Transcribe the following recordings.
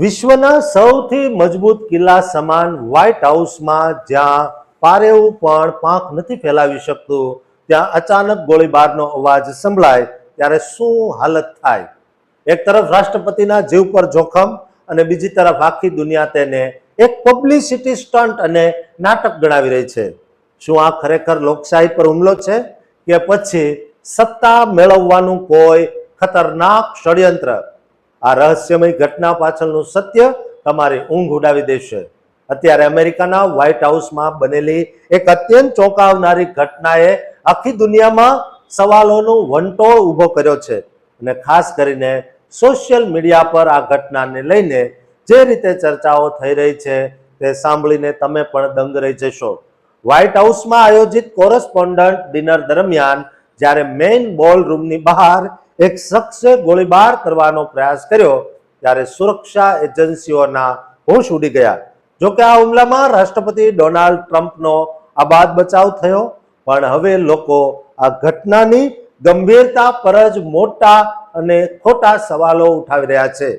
વિશ્વના સૌથી મજબૂત કિલ્લા સમાન વ્હાઇટ હાઉસમાં જ્યાં પારેવું પણ પાંખ નથી ફેલાવી શકતું, ત્યાં અચાનક ગોળીબારનો અવાજ સંભળાય ત્યારે શું હાલત થાય? એક તરફ રાષ્ટ્રપતિના જીવ પર જોખમ અને બીજી તરફ આખી દુનિયા તેને એક પબ્લિસિટી સ્ટન્ટ અને નાટક ગણાવી રહી છે. શું આ ખરેખર લોકશાહી પર હુમલો છે કે પછી સત્તા મેળવવાનું કોઈ ખતરનાક ષડયંત્ર? આ રહસ્યમય ઘટના પાછળનું સત્ય તમારી ઊંઘ ઉડાવી દેશે. અત્યારે અમેરિકાના વ્હાઇટ હાઉસમાં બનેલી એક અત્યંત ચોંકાવનારી ઘટનાએ આખી દુનિયામાં સવાલોનો વંટોળ ઊભો કર્યો છે અને ખાસ કરીને સોશિયલ મીડિયા પર આ ઘટનાને લઈને જે રીતે ચર્ચાઓ થઈ રહી છે તે સાંભળીને તમે પણ દંગ રહી જશો. વ્હાઇટ હાઉસમાં આયોજિત કોરસ્પોન્ડન્ટ ડિનર દરમિયાન જ્યારે મેઇન બોલ રૂમની બહાર એક શખ્સે ગોળીબાર કરવાનો પ્રયાસ કર્યો ત્યારે સુરક્ષા એજન્સીઓના હોશ ઉડી ગયા. જોકે આ હુમલામાં રાષ્ટ્રપતિ ડોનાલ્ડ ટ્રમ્પનો આબાદ બચાવ થયો, પણ હવે લોકો આ ઘટનાની ગંભીરતા પર જ મોટા અને ખોટા સવાલો ઉઠાવી રહ્યા છે.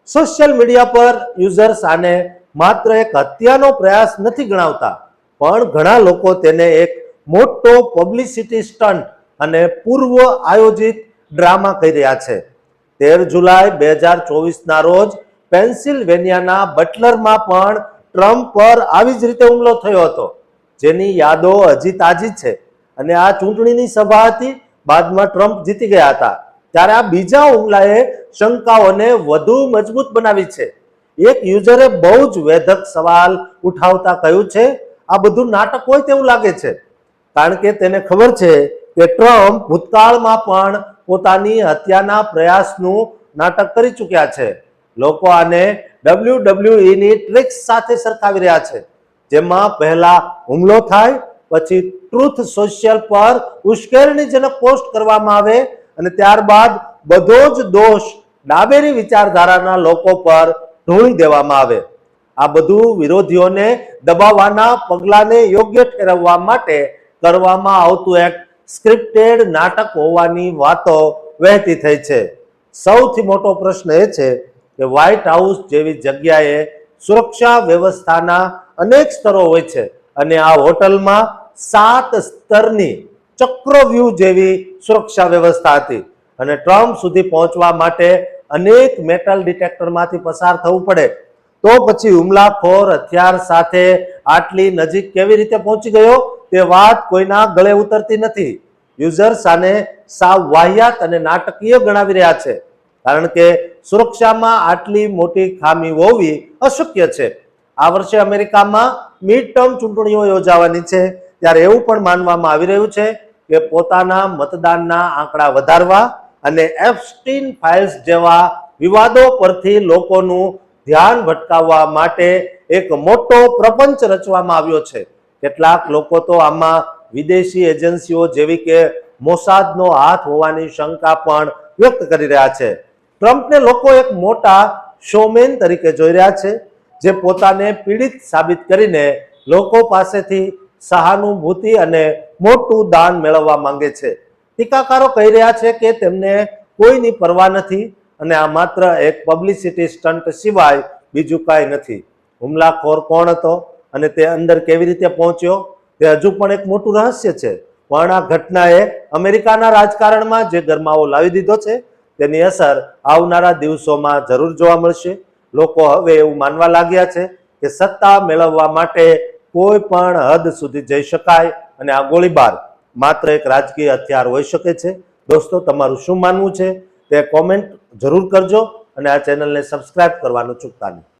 સોશિયલ મીડિયા પર યુઝર્સ આને માત્ર એક હત્યાનો પ્રયાસ નથી ગણાવતા, પણ ઘણા લોકો તેને એક મોટો પબ્લિસિટી સ્ટન્ટ અને પૂર્વ આયોજિત ડ્રામા કહી રહ્યા છે. 13 જુલાઈ 2024ના રોજ પેન્સિલ્વેનિયાના બટલરમાં પણ ટ્રમ્પ પર આવી જ રીતે હુમલો થયો હતો, જેની યાદો હજી તાજી છે. અને આ ચૂંટણીની સભા હતી, બાદમાં ટ્રમ્પ જીતી ગયા હતા. ત્યારે આ બીજા હુમલાએ શંકાઓને વધુ મજબૂત બનાવી છે. એક યુઝરે બહુ જ વેધક સવાલ ઉઠાવતા કહ્યું છે, આ બધું નાટક હોય તેવું લાગે છે, કારણ કે તેને ખબર છે કે ટ્રમ્પ ભૂતકાળમાં પણ પોતાની હત્યાના પ્રયાસનું નાટક કરી ચૂક્યા છે. લોકો આને WWE ની ટ્રિક્સ સાથે સરખાવી રહ્યા છે, જેમાં પહેલા હુમલો થાય, પછી ટ્રુથ સોશિયલ પર ઉશ્કેરણીજનક પોસ્ટ કરવામાં આવે અને ત્યારબાદ બધો જ દોષ ડાબેરી વિચારધારાના લોકો પર ઢોળી દેવામાં આવે. આ બધું વિરોધીઓને દબાવવાના પગલાને યોગ્ય ઠેરવવા માટે કરવામાં આવતું એક સ્ક્રિપ્ટેડ નાટક હોવાની વાતો વહેતી થઈ છે. સૌથી મોટો પ્રશ્ન એ છે કે વ્હાઇટ હાઉસ જેવી જગ્યાએ સુરક્ષા વ્યવસ્થાના અનેક સ્તરો હોય છે અને આ હોટલમાં 7 સ્તરની ચક્રવ્યૂહ જેવી સુરક્ષા વ્યવસ્થા હતી અને ટ્રમ્પ સુધી પહોંચવા માટે અનેક મેટલ ડિટેક્ટરમાંથી પસાર થવું પડે. તો પછી હુમલાખોર હથિયાર સાથે આટલી નજીક કેવી રીતે પહોંચી ગયો તે વાત કોઈના ગળે ઉતરતી નથી. યુઝર્સ આને સાવ વાહિયાત અને નાટકીય ગણાવી રહ્યા છે, કારણ કે સુરક્ષામાં આટલી મોટી ખામી હોવી અશક્ય છે. આ વર્ષે અમેરિકામાં મિડ ટર્મ ચૂંટણીઓ યોજાવાની છે, ત્યારે એવું પણ માનવામાં આવી રહ્યું છે કે પોતાના મતદાનના આંકડા વધારવા અને એપ્સ્ટીન ફાઇલ્સ જેવા વિવાદો પરથી લોકોનું ધ્યાન ભટકાવવા માટે એક મોટો પ્રપંચ રચવામાં આવ્યો છે. કેટલાક લોકો તો આમાં વિદેશી એજન્સીઓ જેવી કે મોસાદનો હાથ હોવાની શંકા પણ વ્યક્ત કરી રહ્યા છે. ટ્રમ્પને લોકો એક મોટા શોમેન તરીકે જોઈ રહ્યા છે, જે પોતાને પીડિત સાબિત કરીને લોકો પાસેથી સહાનુભૂતિ અને મોટું દાન મેળવવા માંગે છે. ટીકાકારો કહી રહ્યા છે કે તેમને કોઈની પરવા નથી અને આ માત્ર એક પબ્લિસિટી સ્ટન્ટ સિવાય બીજું કાંઈ નથી. હુમલાખોર કોણ હતો અને તે અંદર કેવી રીતે પહોંચ્યો તે હજુ પણ એક મોટું રહસ્ય છે. પણ આ ઘટનાએ અમેરિકાના રાજકારણમાં જે ગરમાવો લાવી દીધો છે તેની અસર આવનારા દિવસોમાં જરૂર જોવા મળશે. લોકો હવે એવું માનવા લાગ્યા છે કે સત્તા મેળવવા માટે કોઈ પણ હદ સુધી જઈ શકાય અને આ ગોળીબાર માત્ર એક રાજકીય હથિયાર હોઈ શકે છે. દોસ્તો, તમારું શું માનવું છે તે કોમેન્ટ જરૂર કરજો અને આ ચેનલને સબસ્ક્રાઇબ કરવાનું ચૂકતા નહીં.